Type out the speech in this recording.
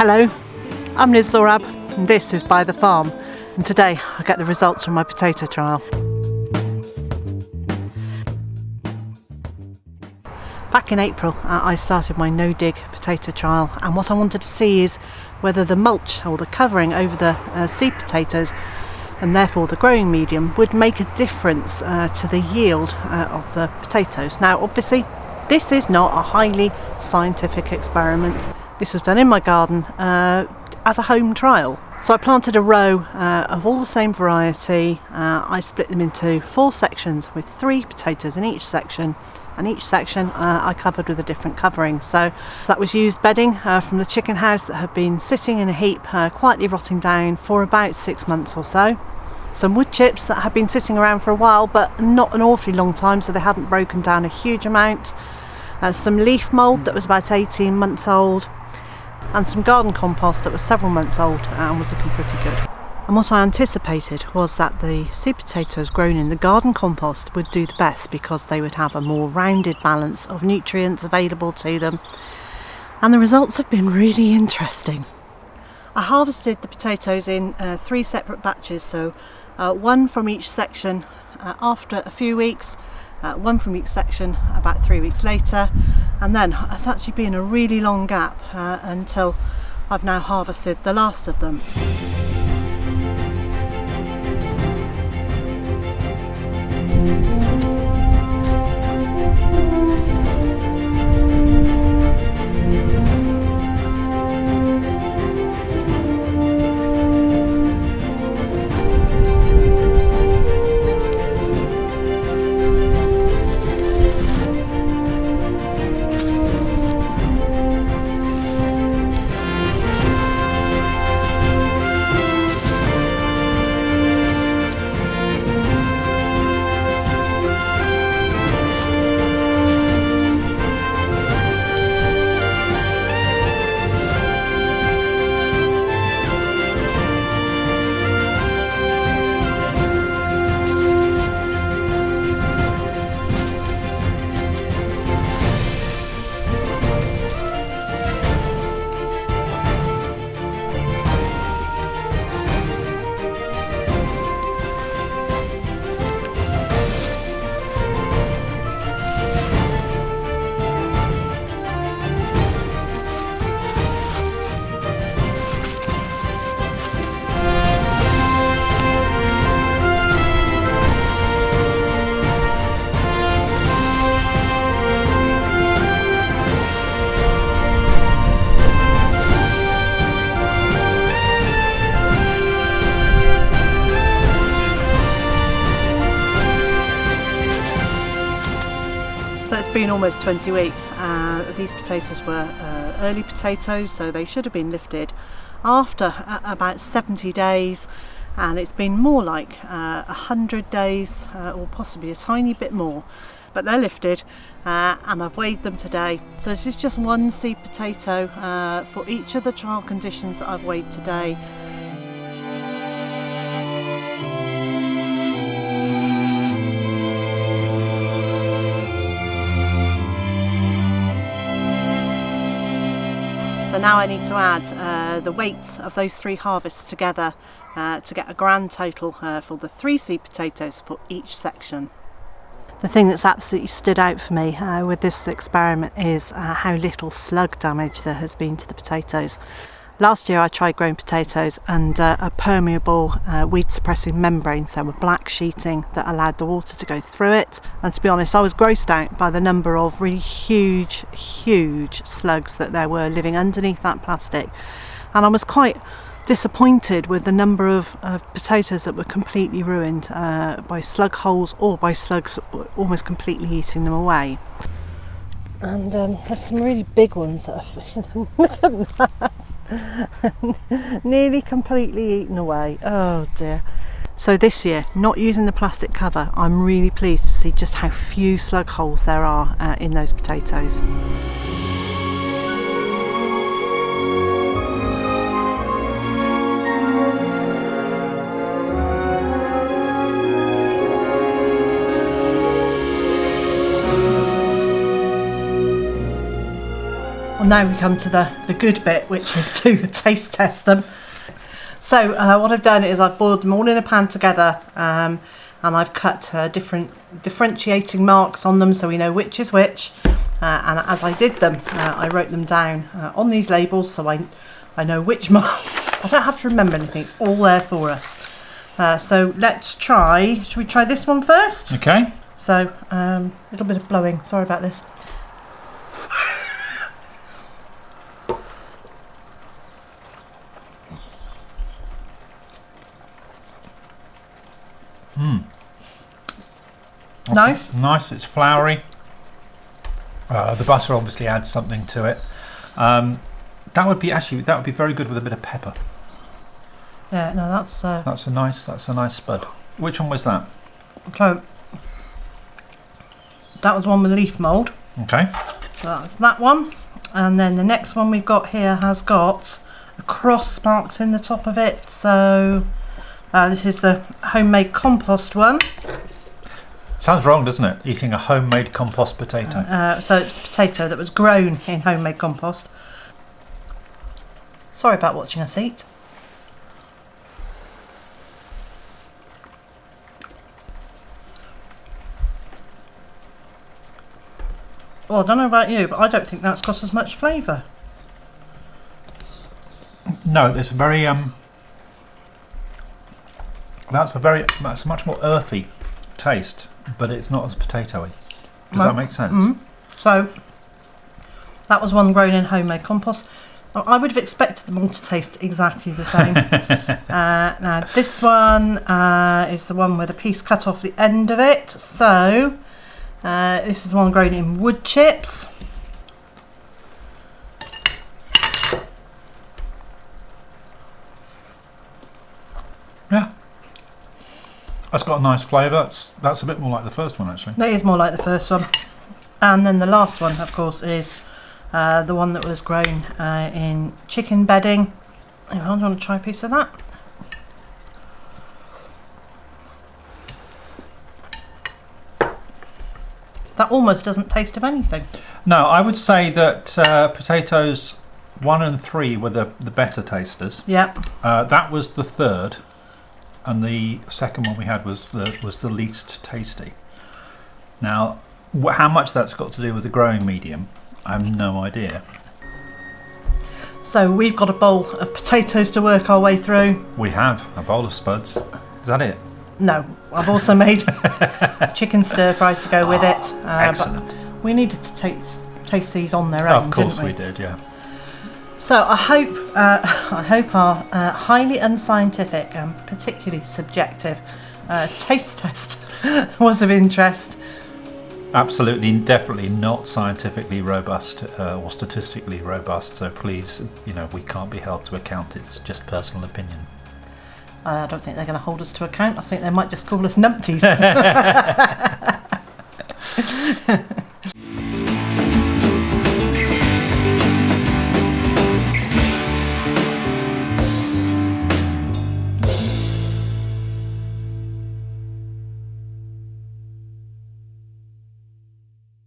Hello, I'm Zorab and this is Byther Farm, and today I get the results from my potato trial. Back in April I started my no-dig potato trial, and what I wanted to see is whether the mulch or the covering over the seed potatoes and therefore the growing medium would make a difference to the yield of the potatoes. Now obviously this is not a highly scientific experiment. This was done in my garden as a home trial. So I planted a row of all the same variety. I split them into 4 sections with 3 potatoes in each section, and each section I covered with a different covering. So that was used bedding from the chicken house that had been sitting in a heap, quietly rotting down for about 6 months or so. Some wood chips that had been sitting around for a while, but not an awfully long time, so they hadn't broken down a huge amount. Some leaf mould that was about 18 months old, and some garden compost that was several months old and was looking pretty good. And what I anticipated was that the seed potatoes grown in the garden compost would do the best because they would have a more rounded balance of nutrients available to them. And the results have been really interesting. I harvested the potatoes in 3 separate batches, so 1 from each section after a few weeks, 1 from each section about 3 weeks later, and then it's actually been a really long gap until I've now harvested the last of them. So it's been almost 20 weeks. These potatoes were early potatoes, so they should have been lifted after about 70 days, and it's been more like 100 days or possibly a tiny bit more, but they're lifted and I've weighed them today. So this is just 1 seed potato for each of the trial conditions that I've weighed today. So now I need to add the weights of those 3 harvests together to get a grand total for the 3 seed potatoes for each section. The thing that's absolutely stood out for me with this experiment is how little slug damage there has been to the potatoes. Last year I tried growing potatoes under a permeable weed suppressing membrane, so a black sheeting that allowed the water to go through it, and to be honest I was grossed out by the number of really huge slugs that there were living underneath that plastic, and I was quite disappointed with the number of potatoes that were completely ruined by slug holes or by slugs almost completely eating them away. And there's some really big ones that are, look at that, nearly completely eaten away. Oh dear. So this year, not using the plastic cover, I'm really pleased to see just how few slug holes there are in those potatoes. On now we come to the good bit, which is to taste test them. So what I've done is I've boiled them all in a pan together, and I've cut differentiating marks on them so we know which is which. And as I did them, I wrote them down on these labels so I know which mark. I don't have to remember anything, it's all there for us. So let's try, should we try this one first? Okay. So, a little bit of blowing, sorry about this. Nice. Nice, it's floury. The butter obviously adds something to it. That would be very good with a bit of pepper. Yeah, no, that's a nice spud. Which one was that? So that was one with leaf mould. Okay. So that's that one, and then the next one we've got here has got a cross marked in the top of it. So this is the homemade compost one. Sounds wrong, doesn't it? Eating a homemade compost potato. So it's a potato that was grown in homemade compost. Sorry about watching us eat. Well, I don't know about you, but I don't think that's got as much flavour. No, it's very that's a much more earthy taste, but it's not as potatoey. Does that make sense? Mm-hmm. So that was one grown in homemade compost. I would have expected them all to taste exactly the same. Now this one is the one with a piece cut off the end of it. So this is the one grown in wood chips. Yeah. That's got a nice flavour. That's a bit more like the first one, actually. That is more like the first one. And then the last one, of course, is the one that was grown in chicken bedding. Do you want to try a piece of that? That almost doesn't taste of anything. No, I would say that potatoes 1 and 3 were the better tasters. Yeah. That was the third. And the second one we had was the least tasty. Now, how much that's got to do with the growing medium, I have no idea. So we've got a bowl of potatoes to work our way through. We have a bowl of spuds. Is that it? No, I've also made chicken stir fry to go with it. Excellent. But we needed to taste these on their own, of course didn't we? we did, yeah. So I hope our highly unscientific and particularly subjective taste test was of interest. Absolutely, definitely not scientifically robust or statistically robust. So please, we can't be held to account. It's just personal opinion. I don't think they're going to hold us to account. I think they might just call us numpties.